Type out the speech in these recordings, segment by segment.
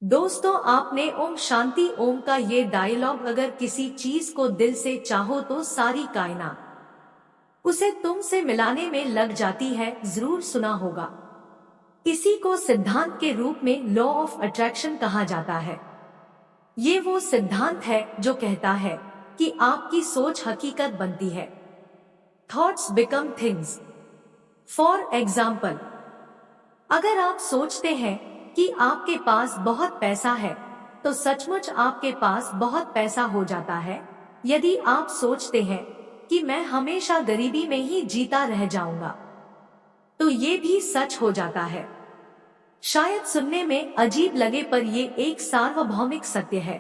दोस्तों, आपने ओम शांति ओम का ये डायलॉग "अगर किसी चीज को दिल से चाहो तो सारी कायनात उसे तुमसे मिलाने में लग जाती है" जरूर सुना होगा। इसी को सिद्धांत के रूप में लॉ ऑफ अट्रैक्शन कहा जाता है। ये वो सिद्धांत है जो कहता है कि आपकी सोच हकीकत बनती है। Thoughts become things. For example, अगर आप सोचते हैं कि आपके पास बहुत पैसा है, तो सचमुच आपके पास बहुत पैसा हो जाता है। यदि आप सोचते हैं कि मैं हमेशा गरीबी में ही जीता रह जाऊंगा, तो ये भी सच हो जाता है। शायद सुनने में अजीब लगे, पर ये एक सार्वभौमिक सत्य है।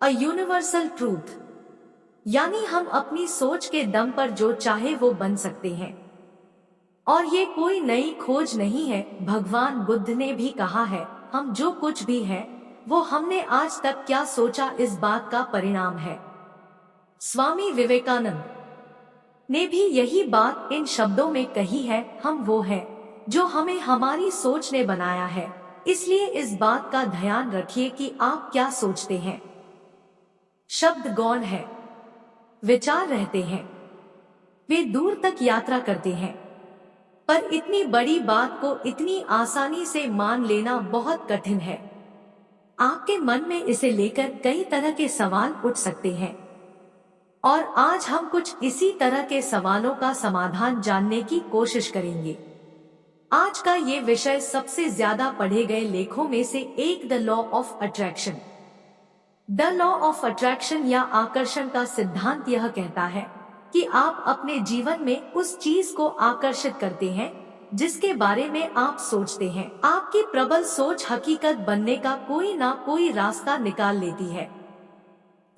A universal truth. यानी हम अपनी सोच के दम पर जो चाहे वो बन सकते हैं। और ये कोई नई खोज नहीं है। भगवान बुद्ध ने भी कहा है, हम जो कुछ भी हैं, वो हमने आज तक क्या सोचा इस बात का परिणाम है। स्वामी विवेकानंद ने भी यही बात इन शब्दों में कही है, हम वो हैं जो हमें हमारी सोच ने बनाया है। इसलिए इस बात का ध्यान रखिए कि आप क्या सोचते हैं। शब्द गौण है, विचार रहते हैं, वे दूर तक यात्रा करते हैं। पर इतनी बड़ी बात को इतनी आसानी से मान लेना बहुत कठिन है। आपके मन में इसे लेकर कई तरह के सवाल उठ सकते हैं, और आज हम कुछ इसी तरह के सवालों का समाधान जानने की कोशिश करेंगे। आज का ये विषय सबसे ज्यादा पढ़े गए लेखों में से एक, the law of attraction. The law of attraction या आकर्षण का सिद्धांत यह कहता है कि आप अपने जीवन में उस चीज को आकर्षित करते हैं जिसके बारे में आप सोचते हैं। आपकी प्रबल सोच हकीकत बनने का कोई ना कोई रास्ता निकाल लेती है।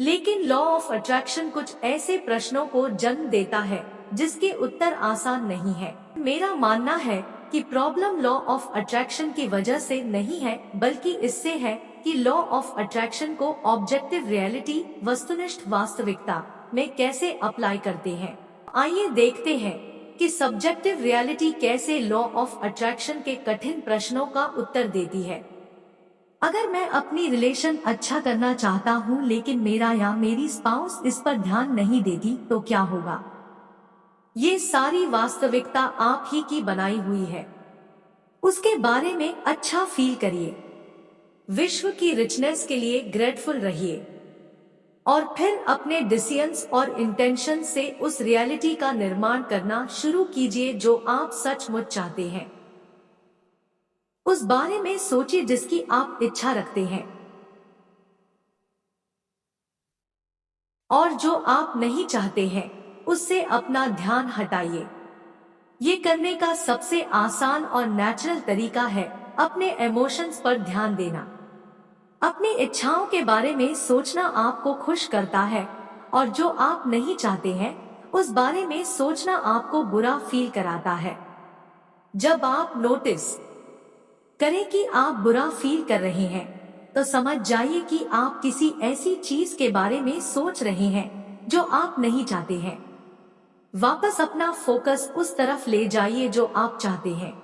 लेकिन लॉ ऑफ अट्रैक्शन कुछ ऐसे प्रश्नों को जन्म देता है जिसके उत्तर आसान नहीं है। मेरा मानना है कि प्रॉब्लम लॉ ऑफ अट्रैक्शन की वजह से नहीं है, बल्कि इससे है कि लॉ ऑफ अट्रैक्शन को ऑब्जेक्टिव रियलिटी, वस्तुनिष्ठ वास्तविकता में कैसे अप्लाई करते हैं। आइए देखते हैं कि सब्जेक्टिव रियलिटी कैसे लॉ ऑफ अट्रैक्शन के कठिन प्रश्नों का उत्तर देती है। अगर मैं अपनी रिलेशन अच्छा करना चाहता हूँ लेकिन मेरा या मेरी स्पाउस इस पर ध्यान नहीं देती, तो क्या होगा? ये सारी वास्तविकता आप ही की बनाई हुई है। उसके बारे में अच्छा फील करिए, विश्व की रिचनेस के लिए ग्रेटफुल रहिए, और फिर अपने डिसीजंस और इंटेंशन से उस रियलिटी का निर्माण करना शुरू कीजिए जो आप सचमुच चाहते हैं। उस बारे में सोचिए जिसकी आप इच्छा रखते हैं, और जो आप नहीं चाहते हैं उससे अपना ध्यान हटाइए। ये करने का सबसे आसान और नेचुरल तरीका है अपने इमोशंस पर ध्यान देना। अपनी इच्छाओं के बारे में सोचना आपको खुश करता है, और जो आप नहीं चाहते हैं उस बारे में सोचना आपको बुरा फील कराता है। जब आप नोटिस करें कि आप बुरा फील कर रहे हैं, तो समझ जाइए कि आप किसी ऐसी चीज के बारे में सोच रहे हैं जो आप नहीं चाहते हैं। वापस अपना फोकस उस तरफ ले जाइए जो आप चाहते हैं।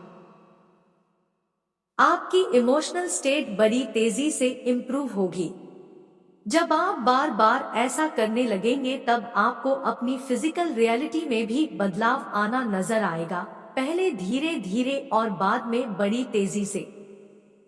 आपकी इमोशनल स्टेट बड़ी तेजी से इम्प्रूव होगी। जब आप बार बार ऐसा करने लगेंगे, तब आपको अपनी फिजिकल रियलिटी में भी बदलाव आना नजर आएगा, पहले धीरे धीरे और बाद में बड़ी तेजी से।